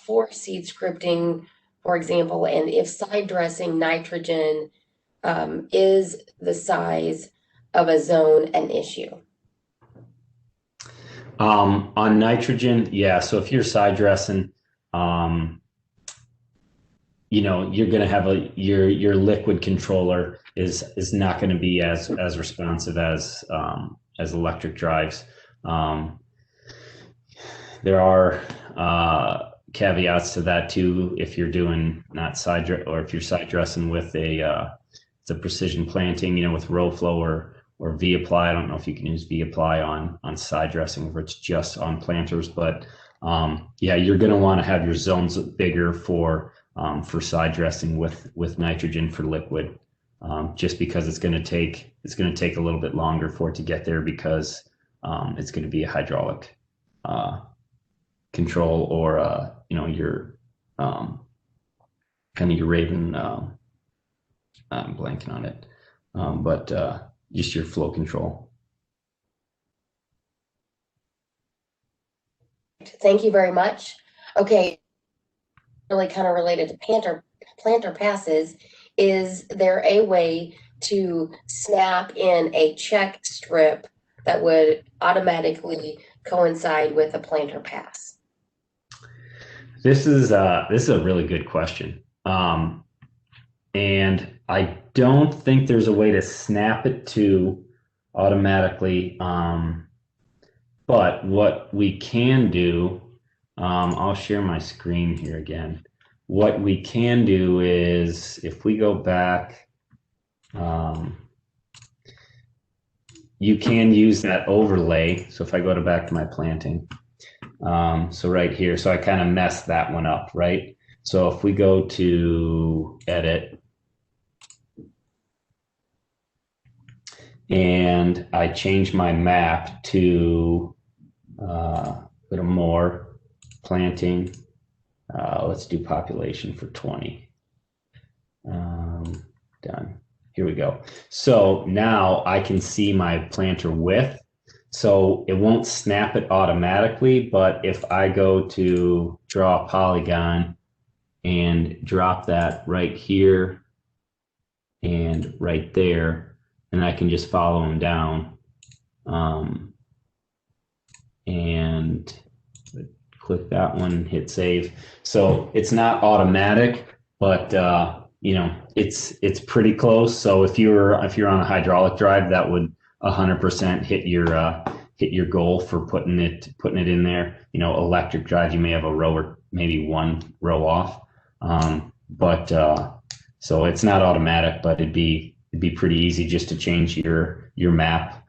for seed scripting, for example, and if side dressing nitrogen is the size of a zone an issue? On nitrogen, yeah. So if you're side dressing, you're going to have your liquid controller is not going to be as responsive as electric drives. There are caveats to that too. If you're doing not side or if you're side dressing with it's a precision planting, with row flow or V-apply. I don't know if you can use V-apply on side dressing or it's just on planters, but you're going to want to have your zones bigger for side dressing with nitrogen for liquid, just because it's going to take a little bit longer for it to get there because it's going to be a hydraulic control or your kind of your Raven. I'm blanking on it, but just your flow control. Thank you very much. Okay, really kind of related to planter passes, is there a way to snap in a check strip that would automatically coincide with a planter pass? This is a really good question. And I don't think there's a way to snap it to automatically. But what we can do, I'll share my screen here again. What we can do is if we go back, you can use that overlay. So if I go back to my planting, so right here, so I kind of messed that one up, right? So if we go to edit, and I change my map to a little more planting. Let's do population for 20. Done. Here we go. So now I can see my planter width. So it won't snap it automatically, but if I go to draw a polygon and drop that right here and right there, and I can just follow them down and click that one, hit save. So it's not automatic, but it's pretty close. So if you're on a hydraulic drive, that would 100% hit your goal for putting it in there. Electric drive, you may have a row or maybe one row off, but so it's not automatic, but it'd be pretty easy just to change your map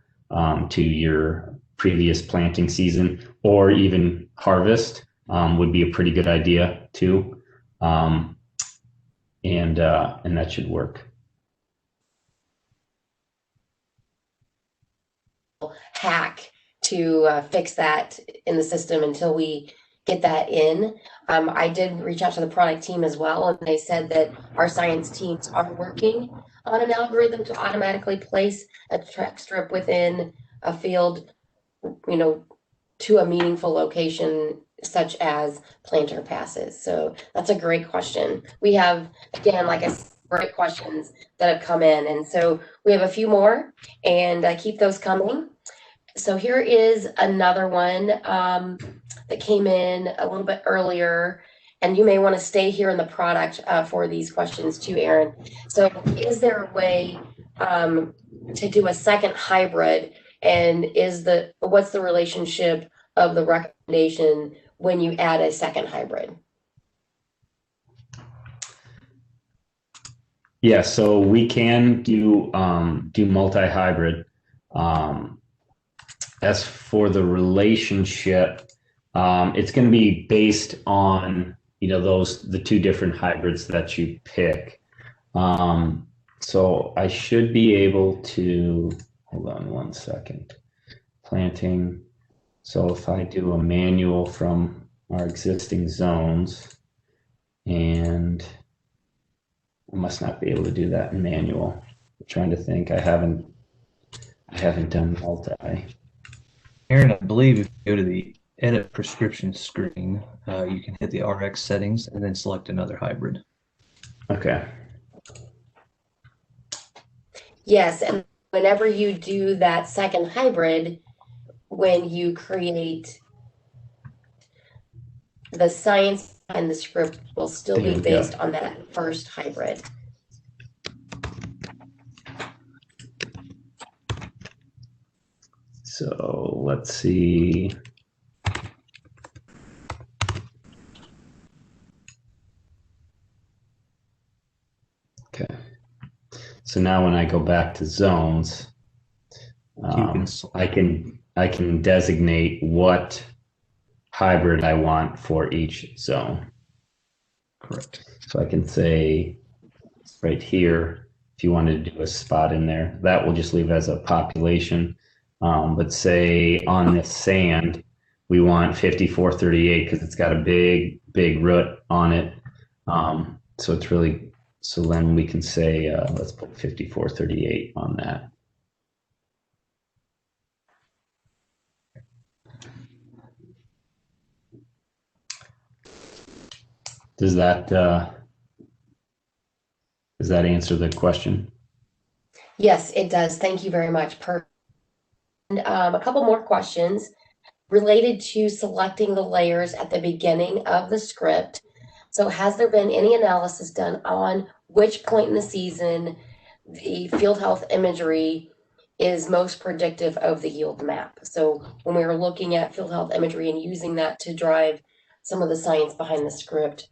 to your previous planting season or even harvest would be a pretty good idea too, and that should work. Hack to fix that in the system until we get that in. I did reach out to the product team as well, and they said that our science teams are working on an algorithm to automatically place a track strip within a field, to a meaningful location such as planter passes? So that's a great question. We have, again, like I said, great questions that have come in. And so we have a few more, and keep those coming. So here is another one that came in a little bit earlier, and you may want to stay here in the product for these questions too, Aaron. So is there a way to do a second hybrid, and what's the relationship of the recommendation when you add a second hybrid? Yeah, so we can do multi-hybrid. As for the relationship, it's going to be based on the two different hybrids that you pick. So I should be able to, hold on one second. Planting. So if I do a manual from our existing zones, and I must not be able to do that in manual. I'm trying to think. I haven't done multi. Aaron, I believe if you go to the edit prescription screen, you can hit the RX settings and then select another hybrid. Okay. Yes, and whenever you do that second hybrid, when you create the science and the script will still be based on that first hybrid. So let's see. Okay. So now when I go back to zones, I can designate what hybrid I want for each zone. Correct. So I can say right here, if you wanted to do a spot in there, that will just leave as a population. But say on this sand, we want 5438 because it's got a big root on it. So it's really, so then we can say, let's put 5438 on that. Does that answer the question? Yes, it does. Thank you very much. And a couple more questions related to selecting the layers at the beginning of the script. So has there been any analysis done on which point in the season the field health imagery is most predictive of the yield map? So when we were looking at field health imagery and using that to drive some of the science behind the script.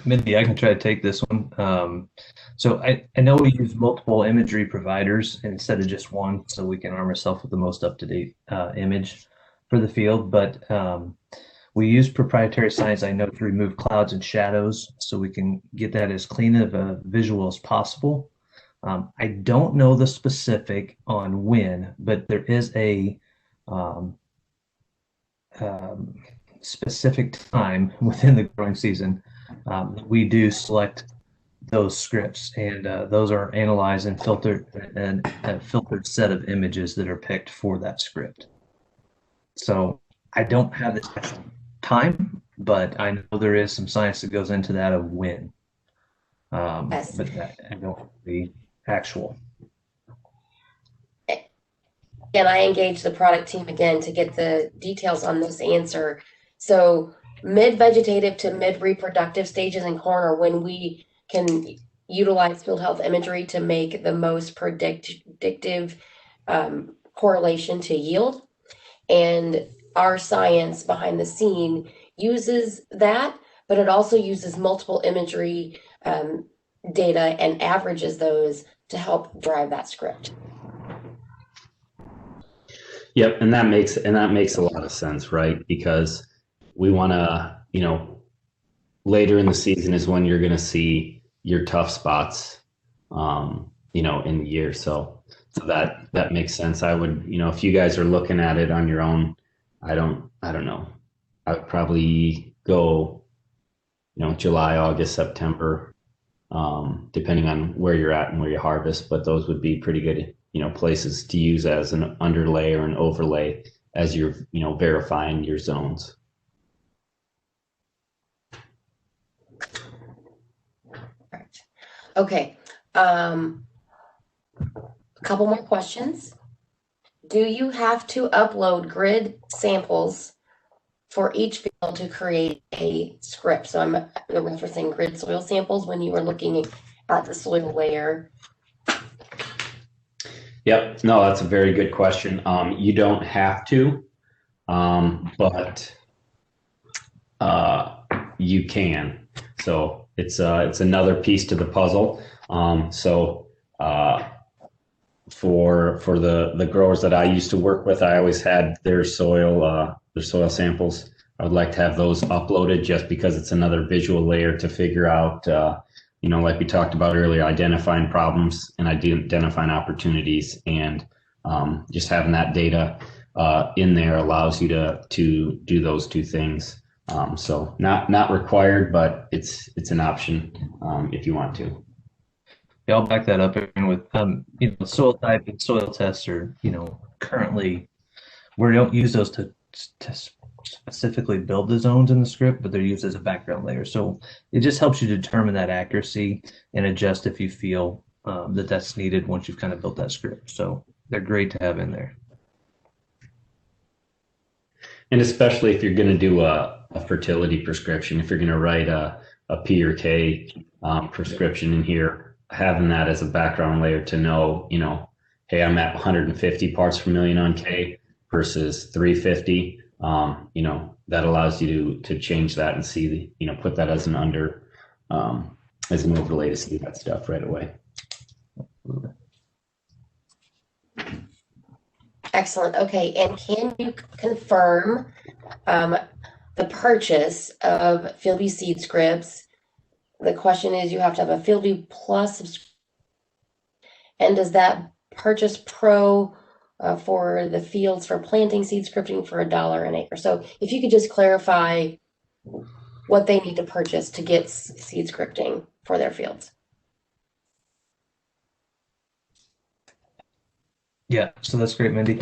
Mindy, I can try to take this one. So I know we use multiple imagery providers instead of just one, so we can arm ourselves with the most up-to-date image for the field. But we use proprietary science, I know, to remove clouds and shadows, so we can get that as clean of a visual as possible. I don't know the specific on when, but there is a specific time within the growing season we do select those scripts, and those are analyzed and filtered, and a filtered set of images that are picked for that script. So I don't have the actual time, but I know there is some science that goes into that of when. Yes. But I don't have the actual. And I engaged the product team again to get the details on this answer. So mid-vegetative to mid-reproductive stages in corn are when we can utilize field health imagery to make the most predictive correlation to yield. And our science behind the scene uses that, but it also uses multiple imagery data and averages those to help drive that script. Yep, and that makes a lot of sense, right? Because we want to, later in the season is when you're going to see your tough spots, in the year. So that makes sense. I would, if you guys are looking at it on your own, I don't know. I would probably go, July, August, September, depending on where you're at and where you harvest. But those would be pretty good, places to use as an underlay or an overlay as you're, verifying your zones. Okay. A couple more questions. Do you have to upload grid samples for each field to create a script? So I'm referencing grid soil samples when you were looking at the soil layer. Yep. No, that's a very good question. You don't have to, but you can. So it's another piece to the puzzle. For the growers that I used to work with, I always had their soil samples. I would like to have those uploaded just because it's another visual layer to figure out, like we talked about earlier, identifying problems and identifying opportunities, and just having that data in there allows you to do those two things. So not required, but it's an option if you want to. Yeah, I'll back that up with soil type and soil tests are currently we don't use those to specifically build the zones in the script, but they're used as a background layer. So it just helps you determine that accuracy and adjust if you feel that that's needed once you've kind of built that script. So they're great to have in there. And especially if you're going to do a fertility prescription, if you're going to write a P or K prescription in here, having that as a background layer to know, hey, I'm at 150 parts per million on K versus 350. That allows you to change that and see put that as an overlay to see that stuff right away. Excellent. Okay. And can you confirm the purchase of FieldView Seed Scripts? The question is, you have to have a FieldView Plus subscription. And does that purchase Pro for the fields for planting seed scripting for $1 an acre? So if you could just clarify what they need to purchase to get seed scripting for their fields. Yeah, so that's great, Mindy.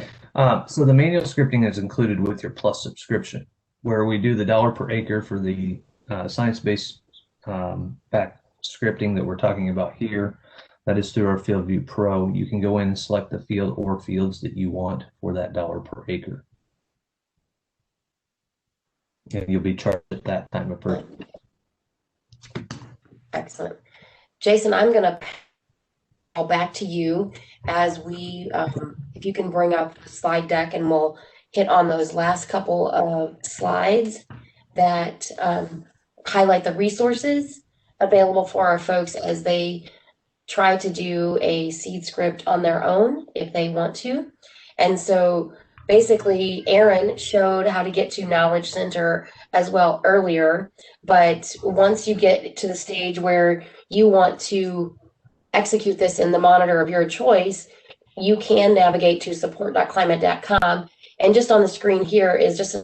So the manual scripting is included with your Plus subscription, where we do the $1 per acre for the science-based back scripting that we're talking about here. That is through our FieldView Pro. You can go in and select the field or fields that you want for that $1 per acre. And you'll be charged at that time of purchase. Excellent. Jason, I'm going to call back to you as we, if you can bring up the slide deck, and we'll hit on those last couple of slides that highlight the resources available for our folks as they try to do a seed script on their own if they want to. And so basically, Aaron showed how to get to Knowledge Center as well earlier, but once you get to the stage where you want to execute this in the monitor of your choice, you can navigate to support.climate.com. And just on the screen here is just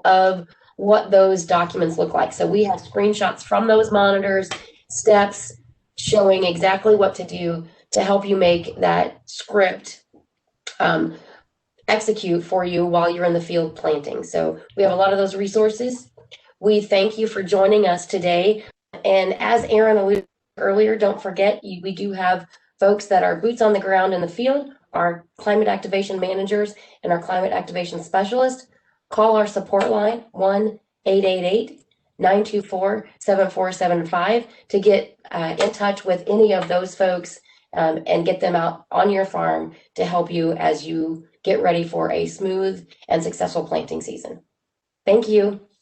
of what those documents look like. So we have screenshots from those monitors, steps showing exactly what to do to help you make that script execute for you while you're in the field planting. So we have a lot of those resources. We thank you for joining us today. And as Aaron alluded earlier, don't forget, we do have folks that are boots on the ground in the field, our climate activation managers and our climate activation specialists. Call our support line, 1-888-924-7475, to get in touch with any of those folks and get them out on your farm to help you as you get ready for a smooth and successful planting season. Thank you.